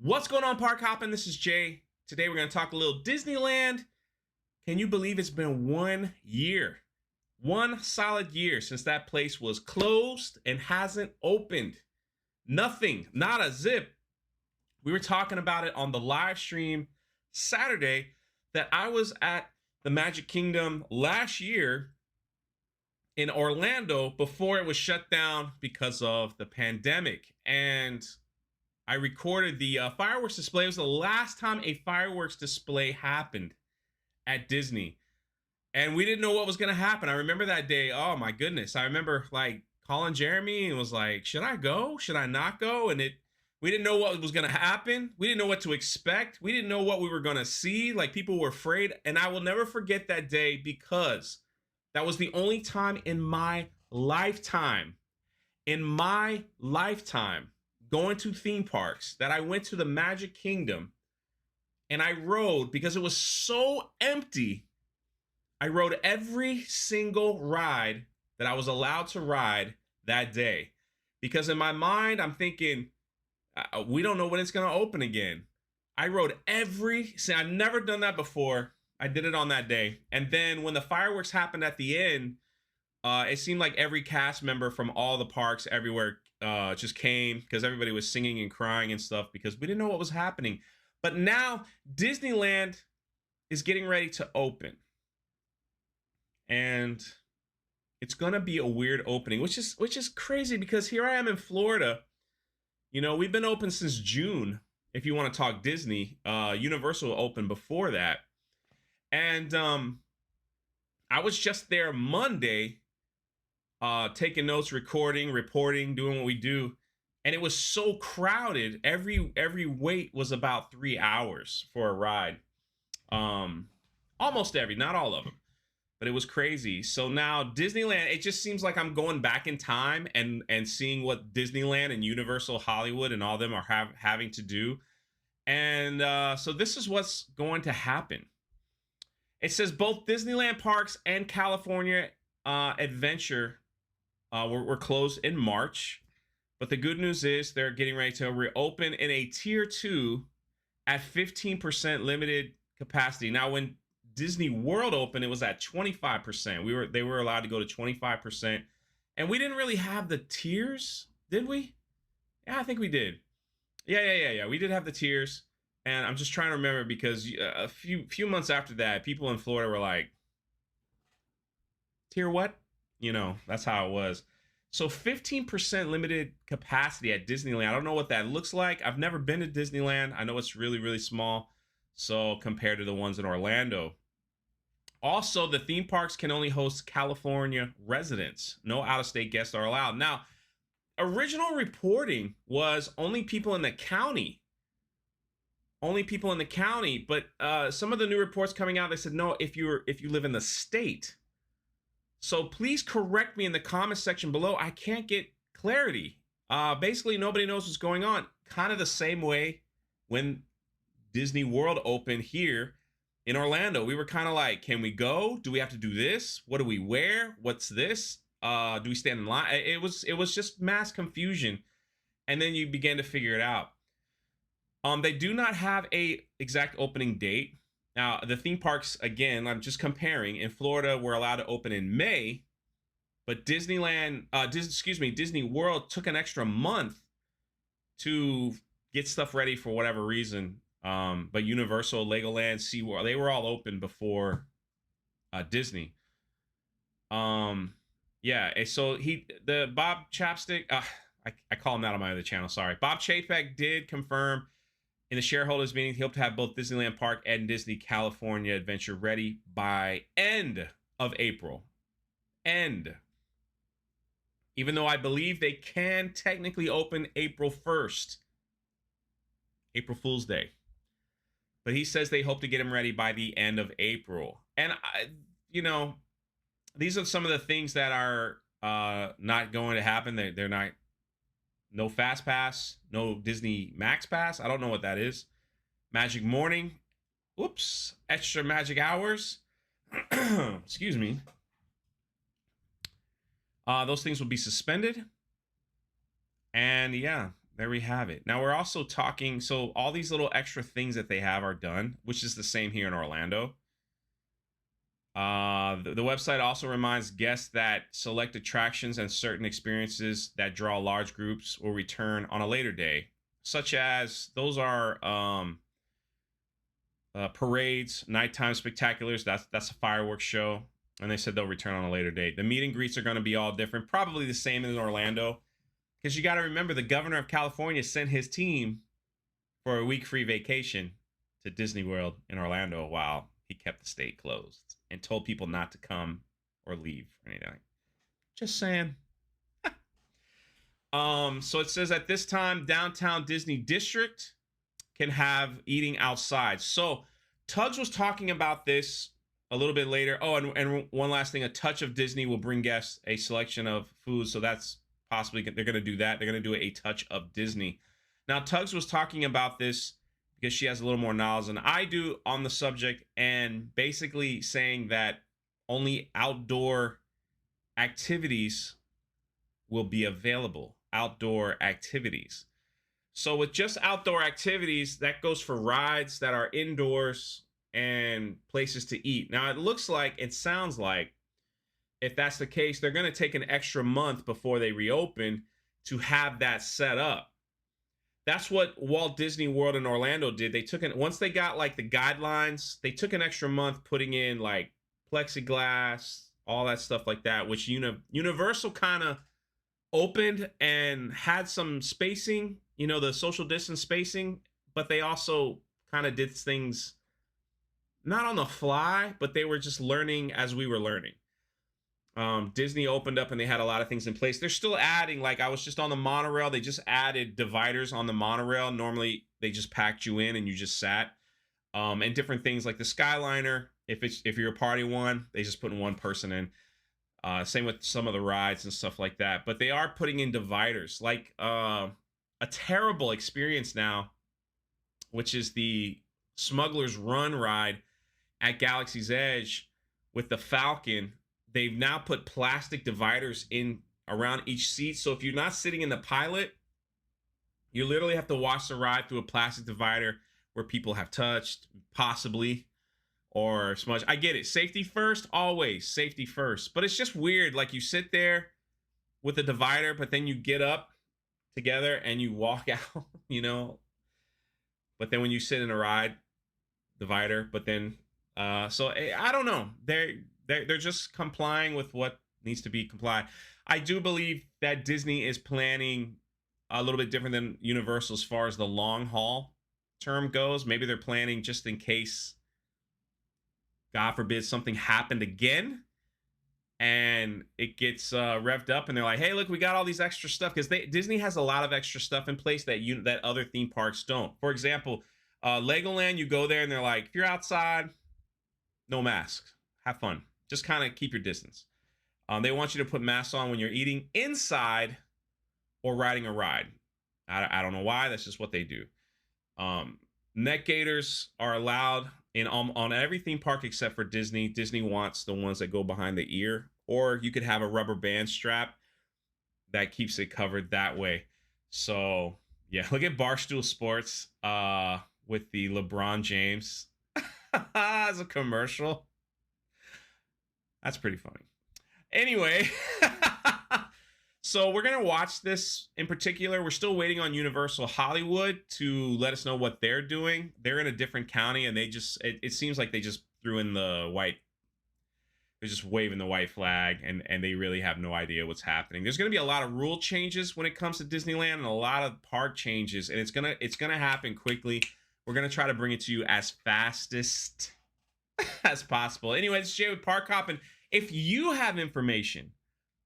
What's going on, Park Hoppin? This is Jay. Today we're going to talk a little Disneyland. Can you believe it's been 1 year? 1 solid year since that place was closed and hasn't opened. Nothing, not a zip. We were talking about it on the live stream Saturday that I was at the Magic Kingdom last year in Orlando before it was shut down because of the pandemic. And I recorded the fireworks display. It was the last time a fireworks display happened at Disney. And we didn't know what was going to happen. I remember that day. Oh my goodness. I remember like calling Jeremy and was like, should I go? Should I not go? And we didn't know what was going to happen. We didn't know what to expect. We didn't know what we were going to see. Like, people were afraid. And I will never forget that day because that was the only time in my lifetime, going to theme parks, that I went to the Magic Kingdom and I rode, because it was so empty, I rode every single ride that I was allowed to ride that day. Because in my mind, I'm thinking, we don't know when it's going to open again. I rode I've never done that before. I did it on that day. And then when the fireworks happened at the end, it seemed like every cast member from all the parks everywhere just came, because everybody was singing and crying and stuff because we didn't know what was happening. But now Disneyland is getting ready to open. And it's going to be a weird opening, which is crazy, because here I am in Florida. You know, we've been open since June, if you want to talk Disney. Universal opened before that. And I was just there Monday, taking notes, recording, reporting, doing what we do. And it was so crowded. Every wait was about 3 hours for a ride. Almost every, not all of them. But it was crazy. So now Disneyland, it just seems like I'm going back in time and seeing what Disneyland and Universal Hollywood and all them are having to do. And so this is what's going to happen. It says both Disneyland parks and California Adventure were closed in March. But the good news is they're getting ready to reopen in a tier 2 at 15% limited capacity. Now, when Disney World opened, it was at 25%. They were allowed to go to 25. And we didn't really have the tiers, did we? Yeah, I think we did. Yeah. We did have the tiers. And I'm just trying to remember, because a few months after that, people in Florida were like, tier what? You know, that's how it was. So 15% limited capacity at Disneyland. I don't know what that looks like. I've never been to Disneyland. I know it's really, really small. So compared to the ones in Orlando. Also, the theme parks can only host California residents. No out-of-state guests are allowed. Now, original reporting was only people in the county. But some of the new reports coming out, they said, no, if you live in the state. So please correct me in the comment section below. I can't get clarity. Basically, nobody knows what's going on. Kind of the same way when Disney World opened here in Orlando. We were kind of like, can we go? Do we have to do this? What do we wear? What's this? Do we stand in line? It was just mass confusion. And then you began to figure it out. They do not have a exact opening date. Now, the theme parks, again, I'm just comparing. In Florida, we're allowed to open in May, but Disney World took an extra month to get stuff ready for whatever reason. But Universal, Legoland, SeaWorld, they were all open before Disney. Yeah, so Bob Chapstick, I call him that on my other channel, sorry. Bob Chapek did confirm in the shareholders meeting, he hoped to have both Disneyland Park and Disney California Adventure ready by end of April. Even though I believe they can technically open April 1st. April Fool's Day. But he says they hope to get them ready by the end of April. And, these are some of the things that are not going to happen. They're not. No Fast Pass, no Disney Max Pass. I don't know what that is. Magic Morning. Whoops. Extra Magic Hours. Excuse me. Those things will be suspended. And yeah, there we have it. Now we're also talking, so all these little extra things that they have are done, which is the same here in Orlando. The website also reminds guests that select attractions and certain experiences that draw large groups will return on a later day, such as those are parades, nighttime spectaculars. That's a fireworks show, and they said they'll return on a later date. The meet and greets are going to be all different, probably the same in Orlando, because you got to remember the governor of California sent his team for a week free vacation to Disney World in Orlando while he kept the state closed and told people not to come or leave or anything. Just saying. So it says at this time, downtown Disney District can have eating outside. So Tugs was talking about this a little bit later. Oh, and one last thing, a touch of Disney will bring guests a selection of food. So that's possibly, they're going to do that. They're going to do a touch of Disney. Now, Tugs was talking about this because she has a little more knowledge than I do on the subject, and basically saying that only outdoor activities will be available. Outdoor activities. So with just outdoor activities, that goes for rides that are indoors and places to eat. Now, it looks like, it sounds like, if that's the case, they're going to take an extra month before they reopen to have that set up. That's what Walt Disney World in Orlando did. They took once they got like the guidelines, they took an extra month putting in like plexiglass, all that stuff like that, which Universal kind of opened and had some spacing, the social distance spacing, but they also kind of did things not on the fly, but they were just learning as we were learning. Disney opened up and they had a lot of things in place. They're still adding, like I was just on the monorail. They just added dividers on the monorail. Normally they just packed you in and you just sat. And different things like the Skyliner. If you're a party one, they just put one person in. Same with some of the rides and stuff like that. But they are putting in dividers, like a terrible experience now, which is the Smuggler's Run ride at Galaxy's Edge with the Falcon. They've now put plastic dividers in around each seat. So if you're not sitting in the pilot, you literally have to watch the ride through a plastic divider where people have touched, possibly, or smudge. I get it. Safety first, always safety first. But it's just weird. Like you sit there with a divider, but then you get up together and you walk out, But then when you sit in a ride, divider, but then, so I don't know. They're just complying with what needs to be complied. I do believe that Disney is planning a little bit different than Universal as far as the long haul term goes. Maybe they're planning just in case, God forbid, something happened again and it gets revved up and they're like, hey, look, we got all these extra stuff, because Disney has a lot of extra stuff in place that other theme parks don't. For example, Legoland, you go there and they're like, if you're outside, no masks, have fun. Just kind of keep your distance. They want you to put masks on when you're eating inside or riding a ride. I don't know why. That's just what they do. Neck gaiters are allowed on every theme park except for Disney. Disney wants the ones that go behind the ear, or you could have a rubber band strap that keeps it covered that way. So yeah, look at Barstool Sports with the LeBron James as a commercial. That's pretty funny. Anyway, so we're going to watch this in particular. We're still waiting on Universal Hollywood to let us know what they're doing. They're in a different county, and it seems like they just threw in the white. They're just waving the white flag, and they really have no idea what's happening. There's going to be a lot of rule changes when it comes to Disneyland, and a lot of park changes, and it's gonna happen quickly. We're going to try to bring it to you as fastest as possible. Anyway, it's Jay with Park Hoppin. If you have information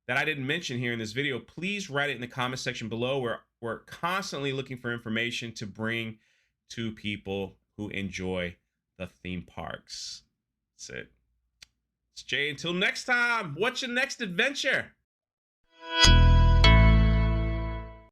that I didn't mention here in this video, please write it in the comment section below. We're constantly looking for information to bring to people who enjoy the theme parks. That's it. It's Jay. Until next time, what's your next adventure?